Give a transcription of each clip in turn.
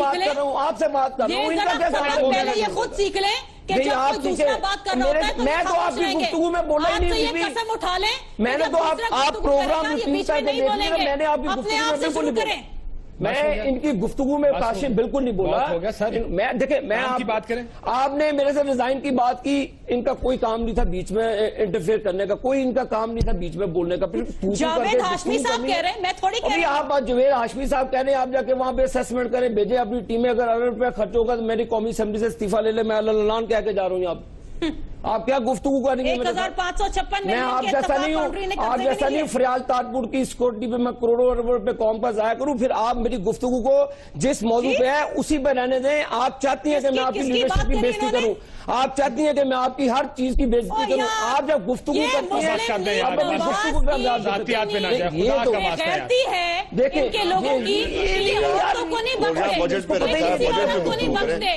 बात कर रहा हूँ, आपसे बात कर रहा हूँ, इनका क्या काम हो गया? ये खुद सीख लें कि जब कोई दूसरा बात कर रहा होता है तो मैं तो आपकी गुफ्तगू में बोला ही नहीं। ये कसम उठा लें, मैंने तो आप प्रोग्राम में बीच में नहीं बोलेंगे, मैंने आपकी अपने आप से शुरू करें। मैं इनकी गुफ्तगू में काशिफ बिल्कुल नहीं बोला। हो गया सर, मैं देखिए, मैं आपकी बात करें, आपने मेरे से रिजाइन की बात की, इनका कोई काम नहीं था बीच में इंटरफेयर करने का, कोई इनका काम नहीं था बीच में बोलने का। जावेद हाशमी साहब कह रहे हैं, मैं थोड़ी कह रही हूं। आप जावेद हाशमी साहब कह रहे हैं, आप जाके वहां पे असेसमेंट करें, भेजे अपनी टीमें। अगर अरब रुपया खर्च होगा तो मेरी कौमी असेंबली से इस्तीफा ले ले, मैं अल्लाह कह के जा रहा हूँ। आप क्या गुफ्तगू करेंगे? 1556 मैं आप जैसा नहीं हूँ, आप जैसा नहीं। फरियाल ताजपुर की सिक्योरिटी पे मैं करोड़ों अरब रुपए कौम पर जाया करूँ, फिर आप मेरी गुफ्तगू को जिस मौजू पे है उसी पे रहने दें। आप चाहती हैं कि मैं आपकी लीडरशिप की बेइज्जती करूँ, आप चाहती हैं कि मैं आपकी हर चीज की बेइज्जती करूँ। आप जब गुफ्तगू करती हैं, आप अपनी गुफ्तगू का देखिए, लोगों की को नहीं बख्शते,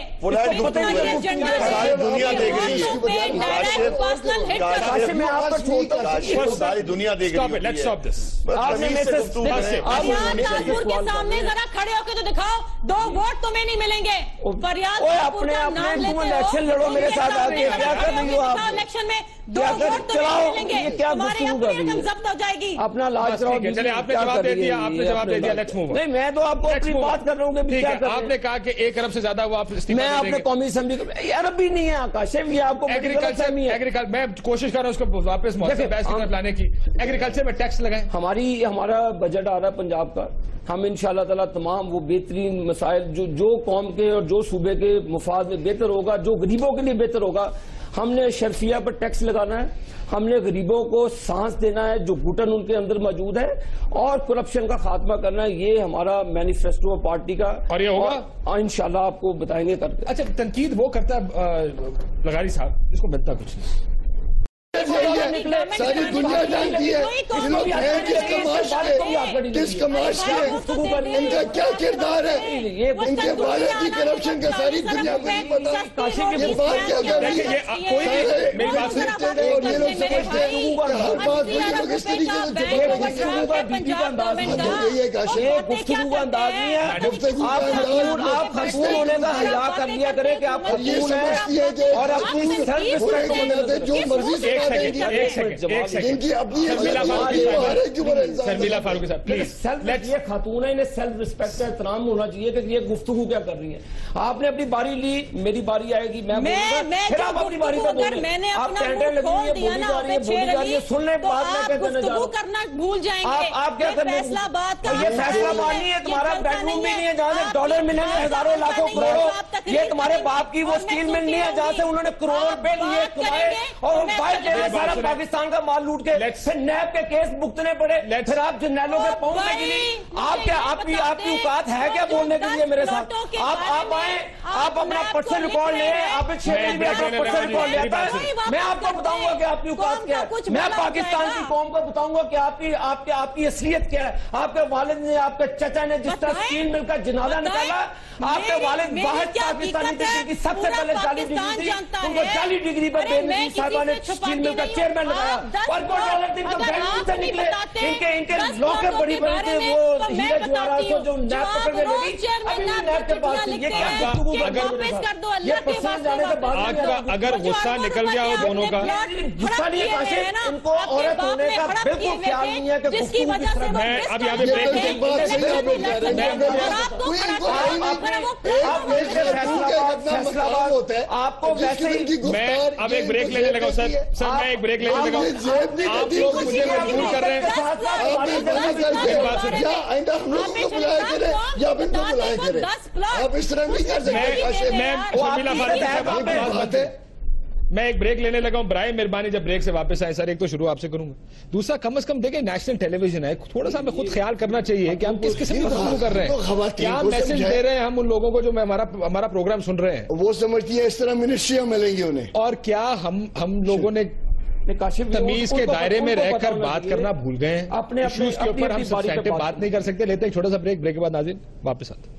सारी दुनिया देख रही है। के सामने जरा खड़े होकर तो दिखाओ, 2 वोट तुम्हें नहीं मिलेंगे। अपने इलेक्शन लड़ो मेरे साथ आके, क्या कर रही हो आप? इलेक्शन में 2 वोट तुम्हें नहीं मिलेंगे, तुम्हारी अपनी जब्त हो जाएगी। अपना लाज चलाओ। आपने जवाब दे दिया, आपने जवाब दे दिया, लेट्स मूव। नहीं, मैं तो आपको अपनी बात कर रहा हूँ कि क्या कर रहे हैं। आपने कहा कि 1 अरब से ज्यादा वो आप मैं अपने कौमी असेंबली अरब भी नहीं है आकाश, ये आपको एग्रीकल्चर मैं कोशिश कर रहा हूँ उसको वापस लाने की। एग्रीकल्चर में टैक्स लगाएं। हमारा बजट आ रहा है पंजाब का, हम इंशाल्लाह ताला तमाम वो बेहतरीन मसाइल जो कौम के और जो सूबे के मुफाद में बेहतर होगा, जो गरीबों के लिए बेहतर होगा, हमने शर्फिया पर टैक्स लगाना है, हमने गरीबों को सांस देना है जो घुटन उनके अंदर मौजूद है, और करप्शन का खात्मा करना है। ये हमारा मैनिफेस्टो पार्टी का, और ये होगा इंशाल्लाह आपको बताएंगे करके। अच्छा, तनकीद वो करता है लगारी साहब, जिसको बनता कुछ नहीं। सारी दुनिया जानती है किस कमाश के इनका क्या किरदार है, इनके वाले की करप्शन का सारी दुनिया को नहीं पता। ये बात क्या कर रही है? और ये लोग समझते हैं हर बात को ये लोग इस तरीके से गुफ्तगू का अंदाज नहीं है। आप खतून होने का हया कर लिया करें कि आप खतून हैं और अपनी जो मर्जी इनकी अपनी शर्मिला फारूकी साहब प्लीज। ये खातून है, इन्हें सेल्फ रिस्पेक्ट का एहतराम होना चाहिए कि ये गुफ्तगू क्या कर रही है। आपने अपनी बारी ली, मेरी बारी आएगी, मैं फिर आप अपनी बारी पर बोलें। आप टेंटे लगी हुई है, बोली जा रही है, सुनने बात मैं कहते ना करना भूल जाएंगे। आप क्या करने? ये फैसला नहीं है, तुम्हारा बेडरूम भी नहीं है जहाँ से डॉलर मिलेंगे हजारों लाखों करोड़ों। ये तुम्हारे बाप की वो स्टील मिल नहीं है जहाँ से उन्होंने करोड़ों रुपए लिए तुम्हारे, और सारा पाकिस्तान का माल लूट के फिर नैब के केस भुगतने पड़े, फिर आप जर्नैलों के पहुंचने के लिए आपकी औकात है क्या बोलने के लिए मेरे साथ? आप आए, आप अपना पर्सनल रिकॉर्ड ले, आप क्षेत्र में अपना पर्सनल रिकॉर्ड लेता है। मैं आपको बताऊंगा कि आपकी औकात क्या है। मैं पाकिस्तान की कौम को बताऊंगा कि आपकी असलियत क्या है। आपके वालिद ने, आपके चचा ने जिस तरह स्टील मिल का जनाजा निकाला, आपके वालिद वाहिद पाकिस्तानी थे जिनकी सबसे पहले जाली डिग्री थी, उनको जाली डिग्री पर बेनजीर साहिबा ने स्टील मिल का चेयरमैन लगाया। और $1 दिन बैंक से निकले, इनके लॉकर बड़ी बड़ी थे, वो हीरे ज्वारात को जो नैब पकड़ के लगी, अभी भी नैब के पास थी। ये क्या अगर गुस्सा निकल गया हो दोनों का, गुस्सा नहीं है, इनको औरत होने का बिल्कुल ख्याल नहीं है कि मैं अब यहाँ पे आपको वैसे ही मैं अब एक ब्रेक लेने लगा सर मैं एक ब्रेक लेने लगा। आप लोग मुझे मजबूर कर रहे हैं। आप इस तरह नहीं कर सकते। मैं एक ब्रेक लेने लगा हूं, बराए मेहरबानी जब ब्रेक से वापस आए। सर एक तो शुरू आपसे करूंगा, दूसरा कम से कम देखें नेशनल टेलीविजन है, थोड़ा सा हमें खुद ख्याल करना चाहिए कि हम किस किस्म का शुरू कर रहे हैं, क्या मैसेज दे रहे हैं हम उन लोगों को जो हमारा प्रोग्राम सुन रहे हैं। वो समझती है इस तरह मिनिस्ट्रियां मिलेंगी उन्हें, और क्या हम लोगों ने तमीज के दायरे में रहकर बात करना भूल गए हैं। अपने इश्यूज के ऊपर हम सब बात नहीं कर सकते। लेते एक छोटा सा ब्रेक के बाद नाज़रीन वापस आते हैं।